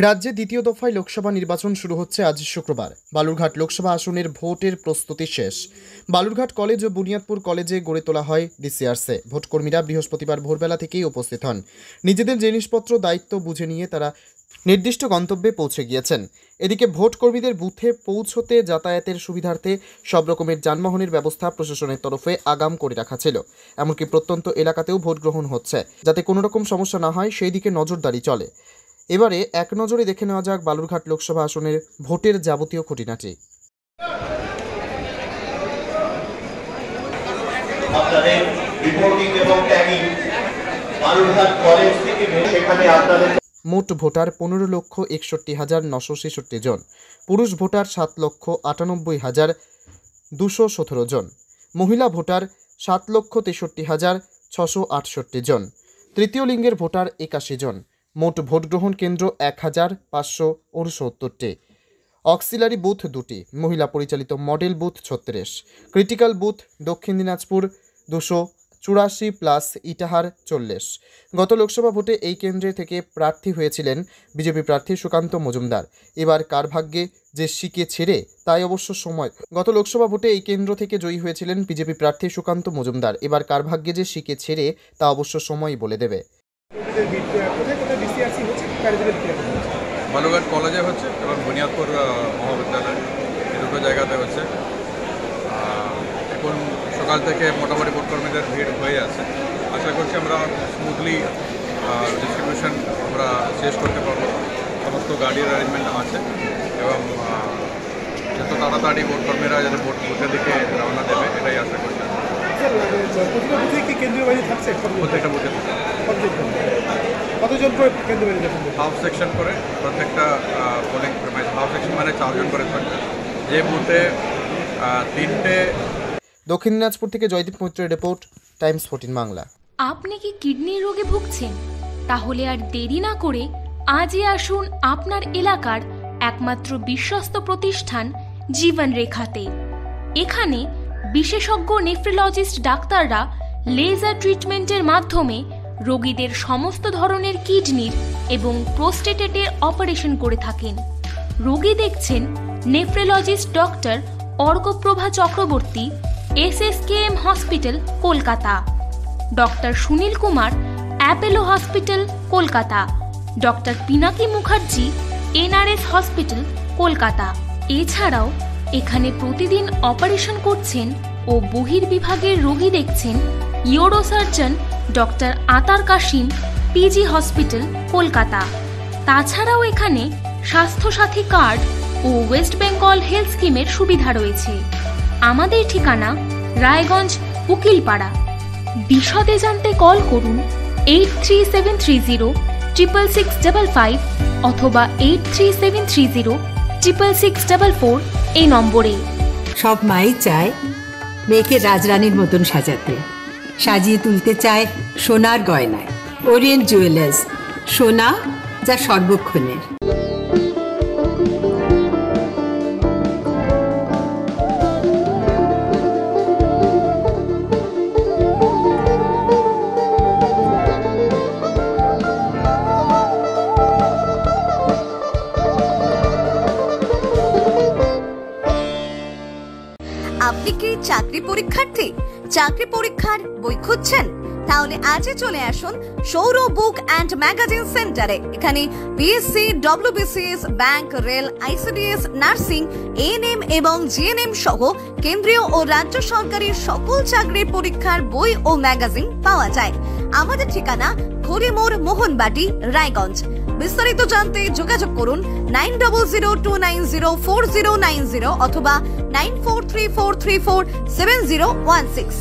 রাজ্যে দ্বিতীয় দফায় লোকসভা নির্বাচন শুরু হচ্ছে আজ শুক্রবার। বালুরঘাট লোকসভা আসনের ভোটের প্রস্তুতি শেষ। বালুরঘাট কলেজ ও বুনিয়াদপুর কলেজে গড়ে তোলা হয় ডিসিআরসি। ভোটকর্মীরা বৃহস্পতিবার ভোরবেলা থেকেই উপস্থিত হন। নিজেদের জিনিসপত্র দায়িত্ব বুঝে নিয়ে তারা নির্দিষ্ট গন্তব্যে পৌঁছে গিয়েছেন। এদিকে ভোটকর্মীদের বুথে পৌঁছতে যাতায়াতের সুবিধার্থে সব রকমের যানবাহনের ব্যবস্থা প্রশাসনের তরফে আগাম করে রাখা ছিল। এমনকি প্রত্যন্ত এলাকাতেও ভোট গ্রহণ হচ্ছে, যাতে কোনো রকম সমস্যা না হয় সেই দিকে নজরদারি চলে। এবারে এক নজরে দেখে নেওয়া যাক বালুরঘাট লোকসভা আসনের ভোটের যাবতীয় খুঁটিনাটি। মোট ভোটার 15,61,966 জন, পুরুষ ভোটার 7,98,217 জন, মহিলা ভোটার 7,63,668 জন, তৃতীয় লিঙ্গের ভোটার 81 জন। মোট ভোটগ্রহণ কেন্দ্র 1,569টি, অক্সিলারি বুথ 2টি, মহিলা পরিচালিত মডেল বুথ 36, ক্রিটিক্যাল বুথ দক্ষিণ দিনাজপুর 284 প্লাস ইটাহার 40। গত লোকসভা ভোটে এই কেন্দ্রে থেকে প্রার্থী হয়েছিলেন বিজেপি প্রার্থী সুকান্ত মজুমদার। এবার কার ভাগ্যে যে শিকে ছেড়ে তাই অবশ্য সময়। গত লোকসভা ভোটে এই কেন্দ্র থেকে জয়ী হয়েছিলেন বিজেপি প্রার্থী সুকান্ত মজুমদার। এবার কার ভাগ্যে যে শিকে ছেড়ে তা অবশ্য সময়ই বলে দেবে। বালুরঘাট কলেজে হচ্ছে এবং বুনিয়াদপুর মহাবিদ্যালয়, এই দুটো জায়গাতে হচ্ছে। এখন সকাল থেকে মোটামুটি ভোটকর্মীদের ভিড় হয়ে আছে। আশা করছি আমরা স্মুথলি ডিস্ট্রিবিউশন আমরা শেষ করতে পারবো। সমস্ত গাড়ির অ্যারেঞ্জমেন্ট আছে এবং যত তাড়াতাড়ি ভোটকর্মীরা যাতে ভোটের দিকে রওনা দেবে এটাই আশা করছি। প্রত্যেকটা বুথে কতজন করে কেন্দ্র বাড়ি যাবেন? হাফ সেকশন করে প্রত্যেকটা পোলিং প্রিমাইস হাফ সেকশন মানে 4 জন করে থাকবে। যে বুথে 3টে। দক্ষিণ দিনাজপুর থেকে জয়দীপ মৈত্রের রিপোর্ট, টাইমস 14 বাংলা। আপনি কি কিডনি রোগে ভুগছেন? তাহলে আর দেরি না করে আজই আসুন আপনার এলাকার একমাত্র বিশ্বস্ত প্রতিষ্ঠান জীবন রেখাতে। এখানে বিশেষজ্ঞ নেফ্রোলজিস্ট ডাক্তাররা লেজার ট্রিটমেন্টের মাধ্যমে রোগীদের সমস্ত ধরনের কিডনির এবং প্রোস্টেটেটের অপারেশন করে থাকেন। রোগী দেখছেন nephrologist doctor Arkaprava Chakraborty, SSKM hospital, Kolkata; doctor Sunil Kumar, Apollo hospital, Kolkata; doctor Pinaki Mukherjee, NRS hospital, Kolkata. এছাড়াও এখানে প্রতিদিন অপারেশন করছেন ও বহির্বিভাগের রোগী দেখছেন ইউরোসার্জন ডক্টর আতার কাশিম, PG হসপিটাল, কলকাতা। তাছাড়াও এখানে স্বাস্থ্যসাথী কার্ড ও ওয়েস্ট বেঙ্গল হেলথ স্কিমের সুবিধা রয়েছে। আমাদের ঠিকানা রায়গঞ্জ, উকিলপাড়া। বিশদে জানতে কল করুন 8373066655 অথবা 8373066644 এই নম্বরে। সব মাই চায় মেয়েকে রাজরানীর মতন সাজাতে, সাজিয়ে তুলতে চায় সোনার গয়নায়। ওরিয়েন্ট জুয়েলার্স, সোনা যা সর্বক্ষণের। আপনি কি চাকরি পরীক্ষার্থী? চাকরি পরীক্ষার বই খুঁজছেন? তাহলে আজই চলে আসুন সৌর বুক অ্যান্ড ম্যাগাজিন সেন্টারে। এখানে BSc, WBCS, bank, rail, ICDS, nursing, ANM এবং GNM সহ কেন্দ্রীয় ও রাজ্য সরকারের সকল চাকরির পরীক্ষার বই ও ম্যাগাজিন পাওয়া যায়। আমাদের ঠিকানা খড়িমোড়, মোহনবাটি, রায়গঞ্জ। বিস্তারিত জানতে যোগাযোগ করুন 9002904090 অথবা 9434347016।